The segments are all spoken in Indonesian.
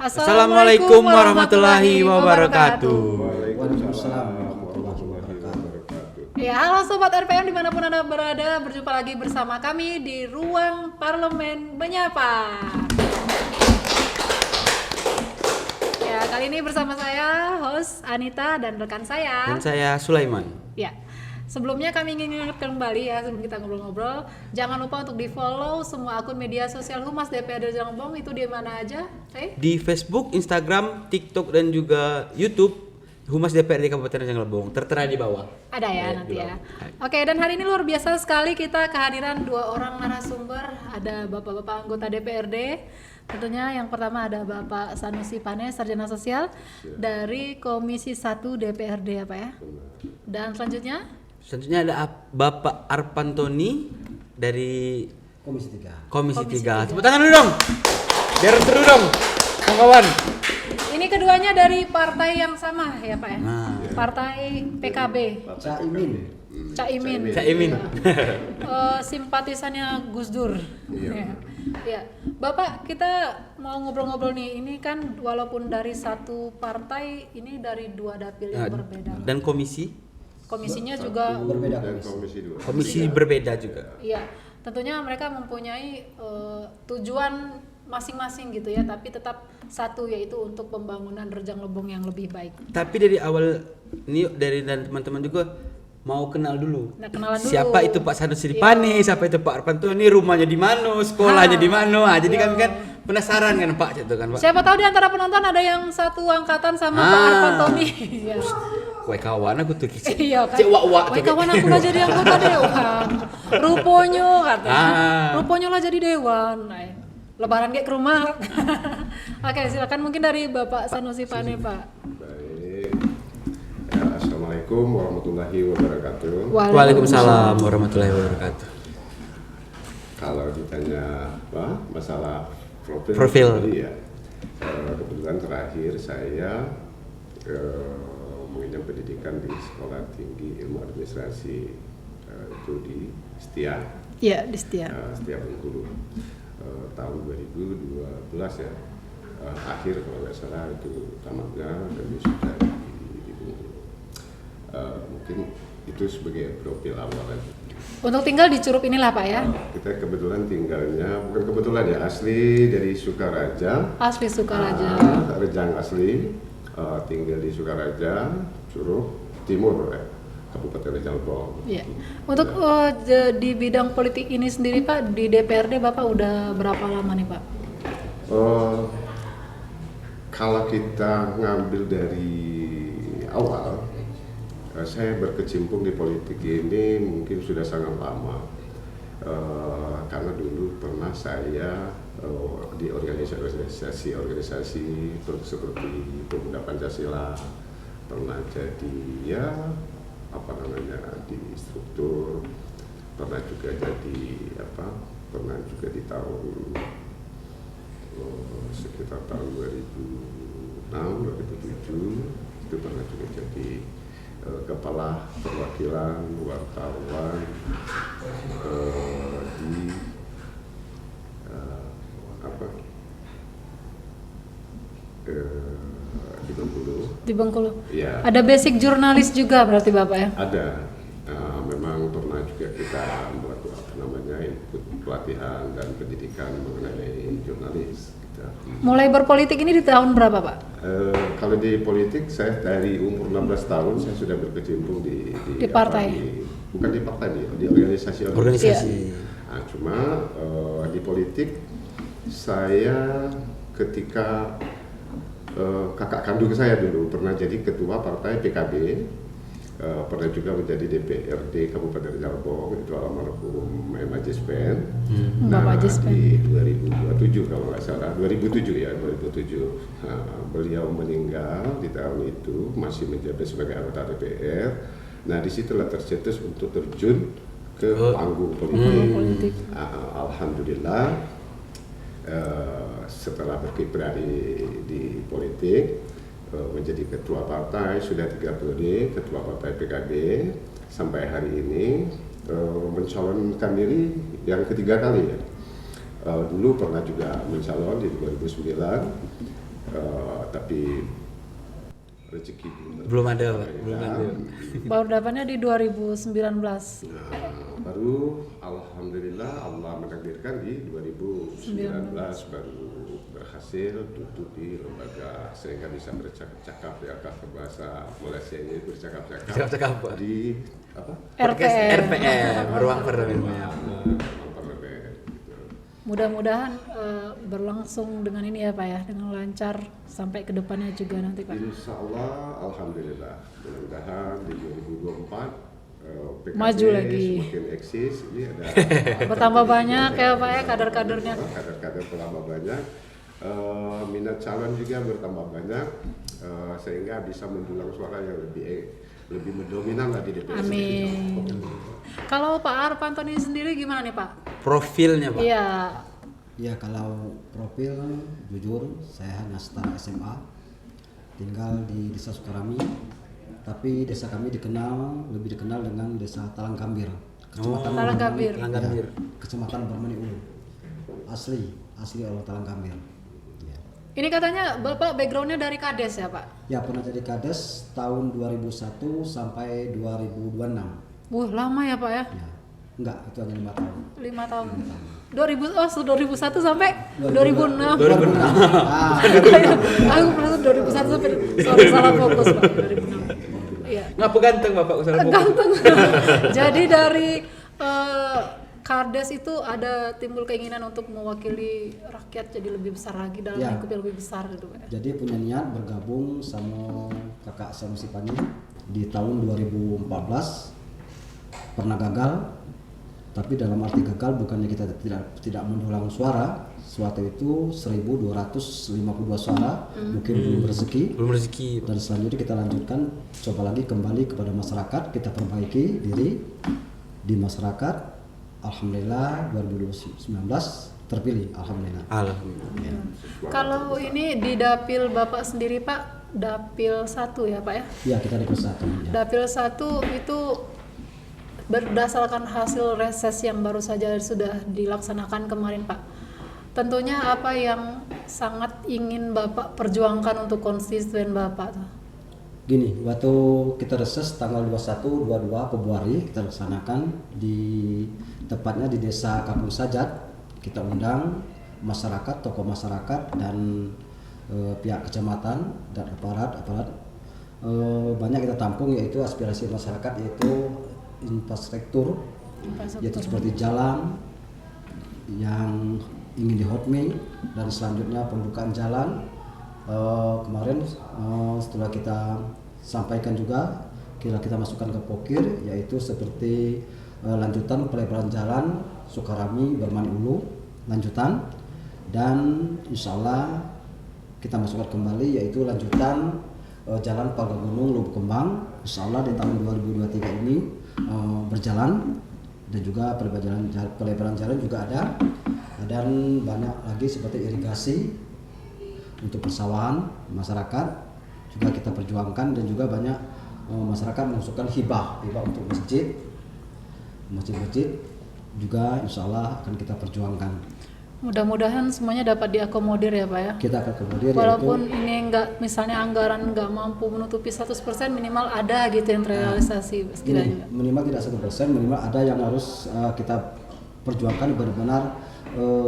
Assalamualaikum warahmatullahi wabarakatuh. Waalaikumsalam warahmatullahi wabarakatuh. Ya, halo Sobat RPM dimanapun Anda berada, berjumpa lagi bersama kami di Ruang Parlemen Menyapa. Ya, kali ini bersama saya, host Anita dan rekan saya. Dan saya Sulaiman. Ya, sebelumnya kami ingin mengingatkan kembali ya, sebelum kita ngobrol-ngobrol, jangan lupa untuk di-follow semua akun media sosial Humas DPRD Rejang Lebong. Itu di mana aja? Di Facebook, Instagram, TikTok, dan juga YouTube Humas DPRD Kabupaten Rejang Lebong. Tertera di bawah. Ada ya nanti ya. Oke, dan hari ini luar biasa sekali kita kehadiran dua orang narasumber. Ada bapak-bapak anggota DPRD. Tentunya yang pertama ada Bapak Sanusi Pane, Sarjana Sosial dari Komisi 1 DPRD ya Pak ya. Dan selanjutnya ada Bapak Arpantoni dari Komisi 3. Komisi Komisi 3. 3. Tepuk tangan dulu dong. Biar seru dong, kawan. ini keduanya dari partai yang sama ya Pak ya. Nah. Partai PKB. Caimin. Simpatisannya Gus Dur. Ya. Bapak, kita mau ngobrol-ngobrol nih. Ini kan walaupun dari satu partai, ini dari dua dapil yang berbeda. Dan Komisinya juga Berbeda komisi berbeda juga. iya, tentunya mereka mempunyai tujuan masing-masing gitu ya, tapi tetap satu, yaitu untuk pembangunan Rejang Lebong yang lebih baik. Tapi dari awal ini dan teman-teman juga mau kenal dulu. Nah, kenalan dulu. Siapa itu Pak Sanusi Pane, siapa itu Pak Arpantoni, rumahnya di mana, sekolahnya di mana. Nah, jadi kami kan penasaran kan Pak, gitu kan Pak. Siapa tahu di antara penonton ada yang satu angkatan sama Pak Arpantoni. Ya. Wah kawan aku tuh Iya kan. Cek wak-wak Wah kawan aku lah jadi anggota dewan. Ruponyo katanya. Ruponyo lah jadi dewan. Nah, lebaran kayak ke rumah. Oke, silakan mungkin dari Bapak Sanusi Pane, Pak. Baik. Ya, Assalamualaikum warahmatullahi wabarakatuh. Waalaikumsalam warahmatullahi wabarakatuh. Kalau ditanya apa masalah Profil. tadi ya, kebetulan terakhir saya mengenyam pendidikan di Sekolah Tinggi Ilmu Administrasi itu di Setia. Iya, di Setia. Setia Bengkulu. Tahun 2012 ya, akhir kalau nggak salah itu tamatnya dan sudah di Bengkulu. Mungkin itu sebagai profil awal aja. Untuk tinggal di Curup inilah Pak ya. Kita kebetulan tinggalnya, bukan kebetulan ya, asli dari Sukaraja. Asli Sukaraja. Rejang asli, tinggal di Sukaraja, Curup Timur ya, Kabupaten Rejang Lebong. Iya. Untuk di bidang politik ini sendiri Pak, di DPRD Bapak udah berapa lama nih Pak? Kalau kita ngambil dari awal, saya berkecimpung di politik ini mungkin sudah sangat lama. Karena dulu pernah saya di organisasi seperti Pemuda Pancasila, pernah jadi ya di struktur, pernah juga di tahun sekitar tahun 2006 2007 itu pernah juga jadi kepala perwakilan wartawan di Bengkulu. Di Bengkulu. Ya. Ada basic jurnalis juga berarti Bapak ya? Ada. Memang pernah juga kita membuat input pelatihan dan pendidikan mengenai jurnalis. Mulai berpolitik ini di tahun berapa Pak? Kalau di politik saya dari umur 16 tahun saya sudah berkecimpung di partai. Bukan di partai, di organisasi. Nah, cuma di politik saya ketika kakak kandung saya dulu pernah jadi ketua partai PKB, pernah juga menjadi DPRD Kabupaten Rejang Lebong, itu almarhum Majispen. Nah, di 2027 kalau nggak salah, 2007 ya, 2007 beliau meninggal di tahun itu masih menjabat sebagai anggota DPR. Nah, disitulah tercetus untuk terjun ke panggung politik. Alhamdulillah. Setelah berkiprah di politik, menjadi ketua partai sudah 3 periode, ketua partai PKB sampai hari ini, mencalonkan diri yang ketiga kali ya. Dulu pernah juga mencalon di 2009, tapi rezeki Belum ada, Pak. Belum ada. Baru dapatnya di 2019. Baru alhamdulillah Allah menakdirkan di 2019 baru berhasil duduk di lembaga sehingga bisa bercakap-cakap ya Kak, bahasa Malaysia ini Cakap-cakap, Pak. di apa? Podcast RPM. RPM, ruang parlemen. Parlemen gitu. Mudah-mudahan berlangsung dengan ini ya Pak ya, dengan lancar sampai ke depannya juga nanti Pak. Insya Allah, alhamdulillah. Mudah-mudahan di 2024 PKB Maju lagi. semakin eksis. Ini ada Bertambah banyak ya Pak ya kader-kadernya. Kader-kader bertambah banyak. Minat calon juga bertambah banyak, sehingga bisa mendulang suara yang lebih mendominan lah di DPR. Amin. Kalau Pak Arpanto ini sendiri gimana nih Pak? Profilnya, Pak. Iya. Ya kalau profil jujur saya hanya setara SMA, tinggal di Desa Sukarami, tapi desa kami lebih dikenal dengan Desa Talangkambir, Kecamatan Talangkambir. Talangkambir. Kecamatan Bermani Ulu. Asli orang Talangkambir. Ya. Ini katanya Bapak backgroundnya dari Kades ya Pak? Ya pernah jadi Kades tahun 2001 sampai 2026. Wah lama ya Pak ya? Ya. Enggak, itu hanya 5 tahun. 5 tahun. 2001 sampai 2006. 2006. Ah, Aku pernah 2001 sampai sorry, salah fokus Pak. 2006. Iya. Ngapa ganteng Bapak usaha fokus? Ganteng. Jadi dari Kades itu ada timbul keinginan untuk mewakili rakyat jadi lebih besar lagi dalam Ya. lingkup yang lebih besar gitu Pak. jadi punya niat bergabung sama kakak Sanusi Pani di tahun 2014. Pernah gagal, tapi dalam arti gagal bukannya kita tidak mendulang suara. Suatu itu 1252 suara, mungkin belum rezeki. Belum rezeki, Pak. Dan selanjutnya kita lanjutkan, coba lagi kembali kepada masyarakat, kita perbaiki diri di masyarakat. Alhamdulillah 2019 terpilih, alhamdulillah. Alhamdulillah. Kalau ini di dapil Bapak sendiri Pak, dapil 1 ya Pak ya? Ya kita di persatu. Ya. Dapil 1 itu berdasarkan hasil reses yang baru saja sudah dilaksanakan kemarin Pak. Tentunya apa yang sangat ingin Bapak perjuangkan untuk konstituen Bapak tuh? Gini, waktu kita reses tanggal 21-22 Februari kita laksanakan tepatnya di Desa Kampung Sajat. Kita undang masyarakat, tokoh masyarakat dan pihak kecamatan dan aparat banyak kita tampung, yaitu aspirasi masyarakat, yaitu infrastruktur, yaitu seperti jalan yang ingin dihotmi dan selanjutnya pembukaan jalan. Kemarin setelah kita sampaikan juga kita masukkan ke pokir, yaitu seperti lanjutan pelebaran jalan Sukarami Bermani Ulu lanjutan, dan insya Allah kita masukkan kembali yaitu lanjutan jalan Pagar Gunung Lubuk Kembang, insya Allah di tahun 2023 ini berjalan, dan juga pelebaran jalan juga ada, dan banyak lagi seperti irigasi untuk persawahan masyarakat juga kita perjuangkan, dan juga banyak masyarakat mengusulkan hibah untuk masjid juga insya Allah akan kita perjuangkan. Mudah-mudahan semuanya dapat diakomodir ya Pak ya. Kita akan kemudian Walaupun ini enggak, misalnya anggaran enggak mampu menutupi 100%, minimal ada gitu yang terrealisasi setidaknya. minimal tidak 100%, minimal ada yang harus kita perjuangkan benar-benar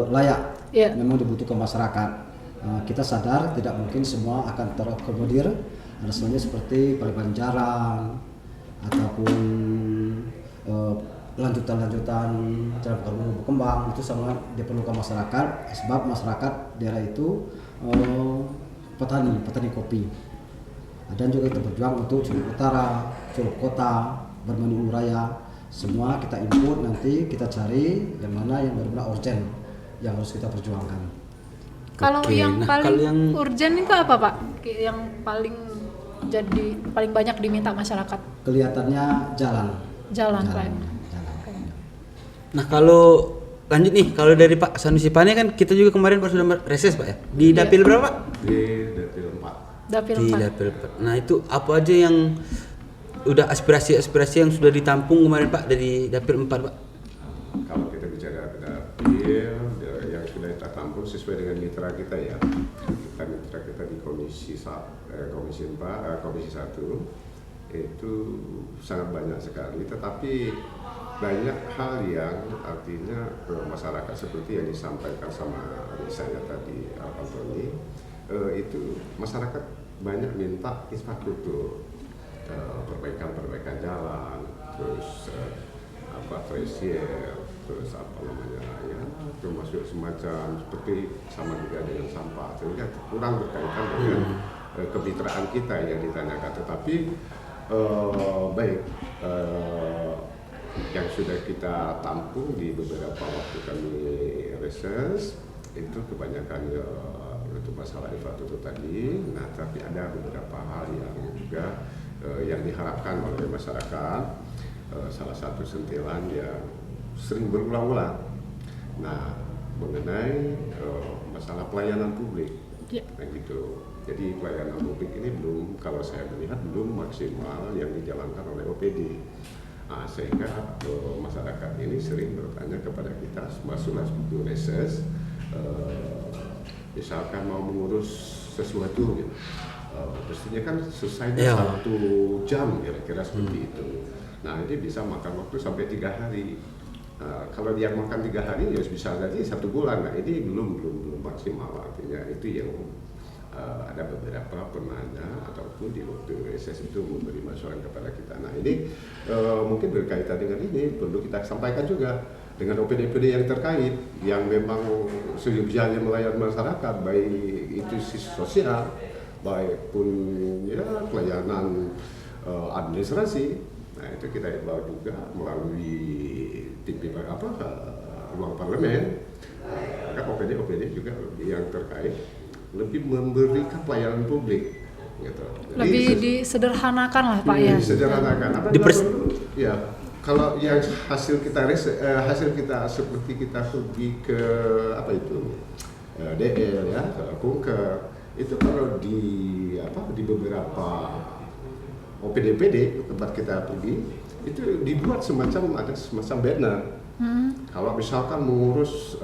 layak, Iya. memang dibutuhkan masyarakat. Kita sadar tidak mungkin semua akan terakomodir, ada sebenarnya seperti pelebaran jalan ataupun lanjutan jalan Pagar berkembang, itu sangat diperlukan masyarakat, sebab masyarakat daerah itu petani kopi. Dan juga kita berjuang untuk Curug Utara, Curug Kota, Bermani Ulu Raya, semua kita input, nanti kita cari yang mana yang benar-benar urgent yang harus kita perjuangkan. Kalau Oke, yang nah, paling kalau yang- urgent itu apa Pak? Yang paling banyak diminta masyarakat? Kelihatannya jalan. Jalan Pak. Jalan. Nah, kalau lanjut nih, kalau dari Pak Sanusi Pane kan kita juga kemarin baru sudah reses Pak ya. Di dapil berapa, Pak? Di dapil 4. Dapil Di 4. dapil 4. Nah, itu apa aja yang udah aspirasi yang sudah ditampung kemarin Pak dari dapil 4 Pak? Kalau kita bicara dapil yang sudah kita tampung sesuai dengan mitra kita ya, kita mitra kita di komisi 1 itu sangat banyak sekali, tetapi banyak hal yang artinya masyarakat seperti yang disampaikan sama adik saya tadi, Antoni, itu masyarakat banyak minta infrastruktur, perbaikan jalan, terus trasier, terus ya, termasuk semacam seperti sama juga dengan sampah, sehingga kurang berkaitan dengan kemitraan kita yang ditanyakan. Tetapi yang sudah kita tampung di beberapa waktu kami reses itu kebanyakan untuk masalah infrastruktur tadi. Nah, tapi ada beberapa hal yang juga yang diharapkan oleh masyarakat. Salah satu sentilan yang sering berulang-ulang. Nah, mengenai masalah pelayanan publik, nah gitu. Jadi pelayanan publik ini belum, kalau saya melihat belum maksimal yang dijalankan oleh OPD. Nah, sehingga masyarakat ini sering bertanya kepada kita, masuklah waktu reses, misalkan mau mengurus sesuatu, gitu. Pastinya kan selesainya 1 jam kira-kira seperti itu. Nah, ini bisa makan waktu sampai 3 hari. Kalau dia makan 3 hari ya bisa jadi 1 bulan. Nah, ini belum maksimal, artinya itu yang ada beberapa penanya ataupun di waktu reses itu memberi masukan kepada kita. Nah, ini mungkin berkaitan dengan ini perlu kita sampaikan juga dengan OPD-OPD yang terkait yang memang sejujurnya melayani masyarakat, baik itu sisi sosial, baik pun ya pelayanan administrasi. Nah, itu kita bawa juga melalui tim ruang parlemen. Kan OPD juga yang terkait lebih memberikan pelayanan publik, gitu. Lebih disederhanakan lah Pak ya. Disederhanakan. Ya, kalau yang hasil kita seperti kita pergi ke DL ya, ke Kunker, itu kalau di beberapa OPD-PD tempat kita pergi itu dibuat semacam banner. Kalau misalkan mengurus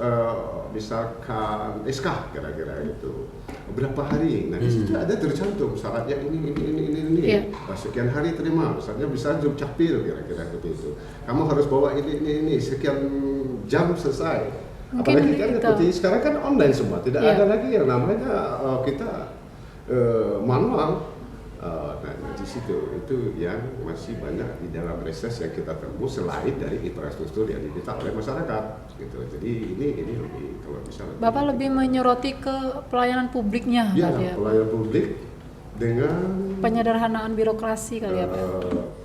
misalkan SK kira-kira gitu berapa hari, nah di situ ada tercantum syaratnya ini. Sekian hari terima, misalnya bisa Dukcapil kira-kira seperti itu. Kamu harus bawa ini sekian jam selesai. Apalagi kan seperti sekarang kan online semua, tidak ada lagi yang namanya kita manual. Nah, di situ itu yang masih banyak di dalam reses yang kita temui selain dari infrastruktur yang diminta oleh masyarakat, gitu. Jadi ini lebih, kalau bisa Bapak lebih menyoroti ke pelayanan publiknya, ya, ya pelayanan publik dengan penyederhanaan birokrasi kali ya Pak.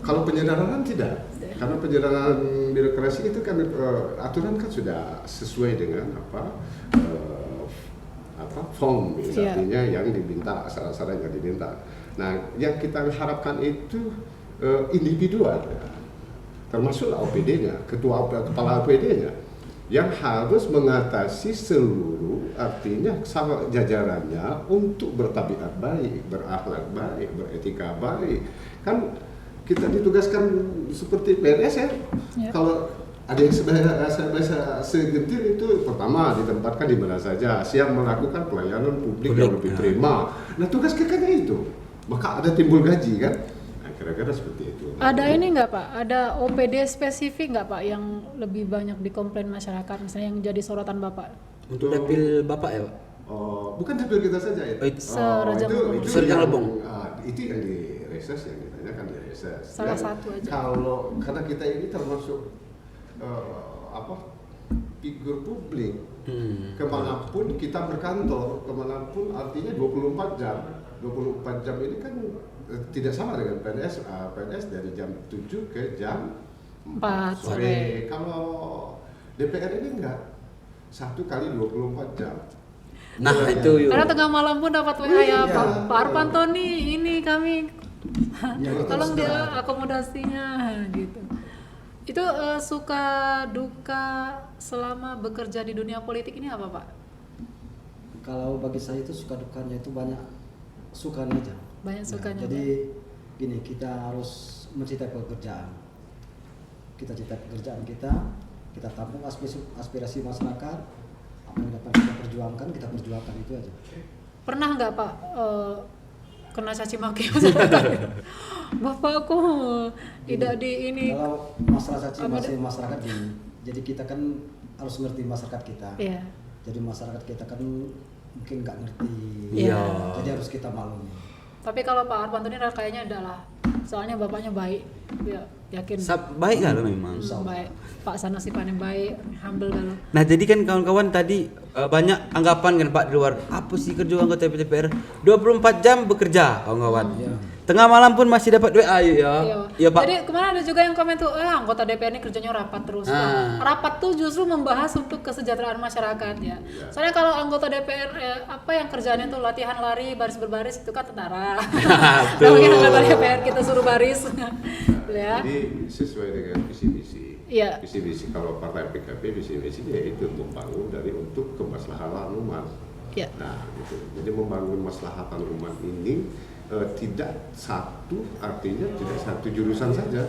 Kalau penyederhanaan tidak, karena penyederhanaan birokrasi itu kan aturan kan sudah sesuai dengan form, artinya yang diminta, syarat-syarat yang diminta. Nah, yang kita harapkan itu individual, termasuklah OPD-nya, kepala OPD-nya, yang harus mengatasi seluruh, artinya sama jajarannya untuk bertabiat baik, berakhlak baik, beretika baik. Kan kita ditugaskan seperti PNS ya. Kalau ada yang saya segentir itu pertama ditempatkan di mana saja, siap melakukan pelayanan publik yang lebih prima. Nah, tugas kita itu. Maka ada timbul gaji kan? Nah, kira-kira seperti itu. Ada ini nggak Pak? Ada OPD spesifik nggak Pak yang lebih banyak dikomplain masyarakat, misalnya yang jadi sorotan Bapak? Untuk dapil Bapak ya Pak? Bukan dapil kita saja ya. Serajang Lebong. Itu yang di reses, yang ditanyakan di reses. Salah satu aja. Karena kita ini termasuk figur publik, kemanapun kita berkantor, kemanapun artinya 24 jam. 24 jam ini kan tidak sama dengan PNS. PNS dari jam 7 ke jam 4 sore. Kalau DPR ini enggak, 1 kali 24 jam. Nah itu Karena tengah malam pun dapat WA ya Pak Arpantoni, ini kami tolong dia akomodasinya gitu. Itu suka duka selama bekerja di dunia politik ini apa Pak? Kalau bagi saya itu suka dukanya itu banyak sukanya aja. Banyak sukanya. Jadi gini, kita harus mencintai pekerjaan. Kita cintai pekerjaan kita tampung aspirasi masyarakat, apa yang dapat kita perjuangkan itu aja. pernah nggak Pak kena caci maki masyarakat? Bapak aku tidak di ini. Kalau masalah caci maki masyarakat jadi kita kan harus ngerti masyarakat kita. Iya. Jadi masyarakat kita kan mungkin nggak ngerti. Iya. Jadi harus kita maklumi. Tapi kalau Pak Arpanto ini kayaknya adalah, soalnya bapaknya baik, ya, yakin. Baik kalau memang. Baik, Pak Sanusi Pane baik, humble kalau. Nah jadi kan kawan-kawan tadi banyak anggapan kan Pak di luar, apa sih kerja anggota DPR 24 jam bekerja kawan-kawan. Tengah malam pun masih dapat duit ayo ya. Iya Pak. Jadi kemarin ada juga yang komen tuh, anggota DPR ini kerjanya rapat terus. Pak. Rapat tuh justru membahas untuk kesejahteraan masyarakat ya. Soalnya kalau anggota DPR apa yang kerjanya tuh latihan lari baris berbaris itu kan tentara. Kalau anggota DPR kita suruh baris. Ya. Jadi sesuai dengan visi misi. Iya. Visi misi kalau partai PKB visi misinya itu membangun dari untuk kemaslahatan umat. Iya. Nah, gitu. Jadi membangun maslahatan umat ini tidak satu, artinya tidak satu jurusan saja.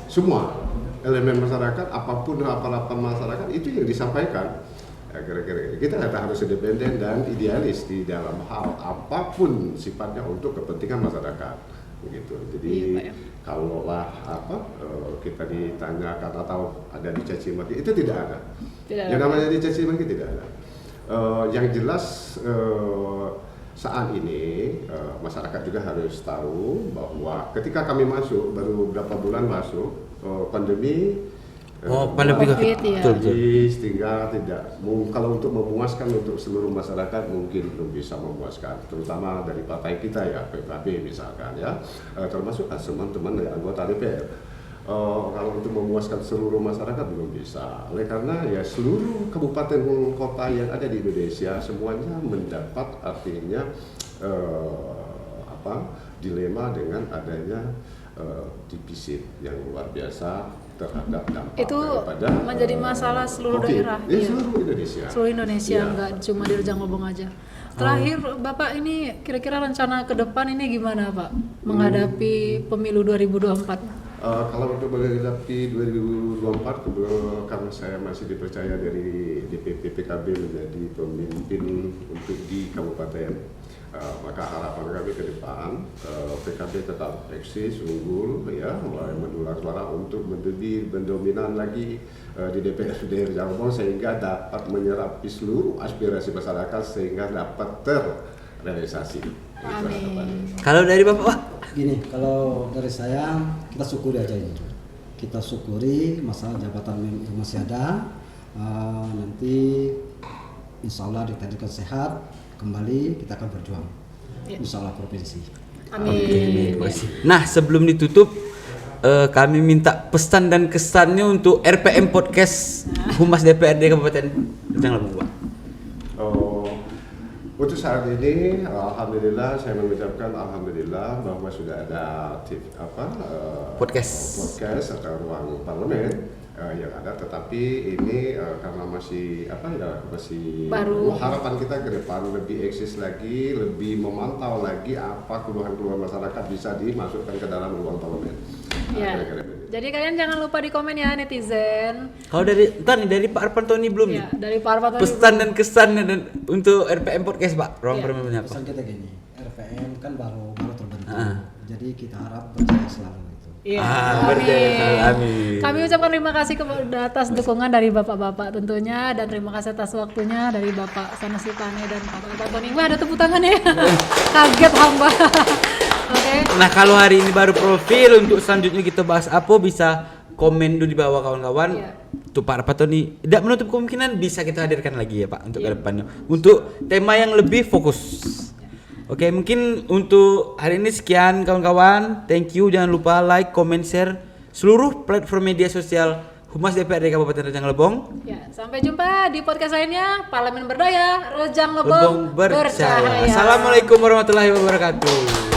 Semua elemen masyarakat, apapun apa-apa masyarakat itu yang disampaikan. Ya, kira-kira kita harus independen dan idealis di dalam hal apapun sifatnya untuk kepentingan masyarakat. Begitu. Jadi kalau kita ditanyakan atau ada dicaci maki itu tidak ada. Yang namanya dicaci maki tidak ada. Yang jelas saat ini masyarakat juga harus tahu bahwa ketika kami masuk baru beberapa bulan masuk pandemi. Pandemi COVID ya. Sehingga tidak kalau untuk memuaskan untuk seluruh masyarakat mungkin belum bisa memuaskan, terutama dari partai kita ya PKB misalkan ya, termasuk teman-teman dari anggota DPR. Kalau untuk memuaskan seluruh masyarakat belum bisa. Oleh karena ya seluruh kabupaten kota yang ada di Indonesia semuanya mendapat artinya dilema dengan adanya defisit yang luar biasa terhadap dampak itu menjadi masalah seluruh COVID. daerah. Seluruh Indonesia. Nggak cuma di Rejang Lebong aja. Terakhir Bapak ini kira-kira rencana ke depan ini gimana Pak menghadapi pemilu 2024? Kalau untuk menghadapi 2024 karena saya masih dipercaya dari DPP PKB menjadi pemimpin untuk di kabupaten. Maka harapan kami ke depan PKB tetap eksis, unggul, ya, mulai mendulang suara untuk lebih mendominan lagi di DPRD Rejang Lebong sehingga dapat menyerapi seluruh aspirasi masyarakat sehingga dapat terrealisasi. Amin. Kalau dari Bapak? Gini, kalau dari saya kita syukuri aja ini. Kita syukuri masalah jabatan itu masih ada. Nanti insya Allah ditakdirkan sehat. Kembali kita akan berjuang, insya Allah provinsi. Amin. Nah sebelum ditutup kami minta pesan dan kesannya untuk RPM Podcast Humas DPRD Kabupaten Rejang Lebong. Untuk saat ini, alhamdulillah saya mengucapkan alhamdulillah bahwa sudah ada podcast atau ruang parlemen yang ada, tetapi ini karena masih baru, harapan kita ke depan lebih eksis lagi, lebih memantau lagi apa keluhan-keluhan masyarakat bisa dimasukkan ke dalam ruang parlemen. Ya. Jadi kalian jangan lupa di komen ya netizen. Kalau dari Pak Arpanto ini belum ya, dari Pak Arpanto pesan dan kesannya dan untuk RPM Podcast Pak, ruang parlemennya apa? Pesan kita gini, RPM kan baru terbentuk, jadi kita harap berjaya selalu. Iya, amin. Kami ucapkan terima kasih atas dukungan dari bapak-bapak tentunya dan terima kasih atas waktunya dari Bapak Sanusi Pane dan Pak Arpanto. Wah, ada tepuk tangan ya. Kaget hamba. Oke. Nah, kalau hari ini baru profil, untuk selanjutnya kita bahas apa bisa komen dulu di bawah kawan-kawan. Untuk Pak Arpanto ini tidak menutup kemungkinan bisa kita hadirkan lagi ya Pak untuk ke depannya. Untuk tema yang lebih fokus. Oke, mungkin untuk hari ini sekian kawan-kawan. Thank you. Jangan lupa like, comment, share seluruh platform media sosial Humas DPRD Kabupaten Rejang Lebong. Ya, sampai jumpa di podcast lainnya. Parlemen Berdaya, Rejang Lebong bercahaya. Assalamualaikum warahmatullahi wabarakatuh.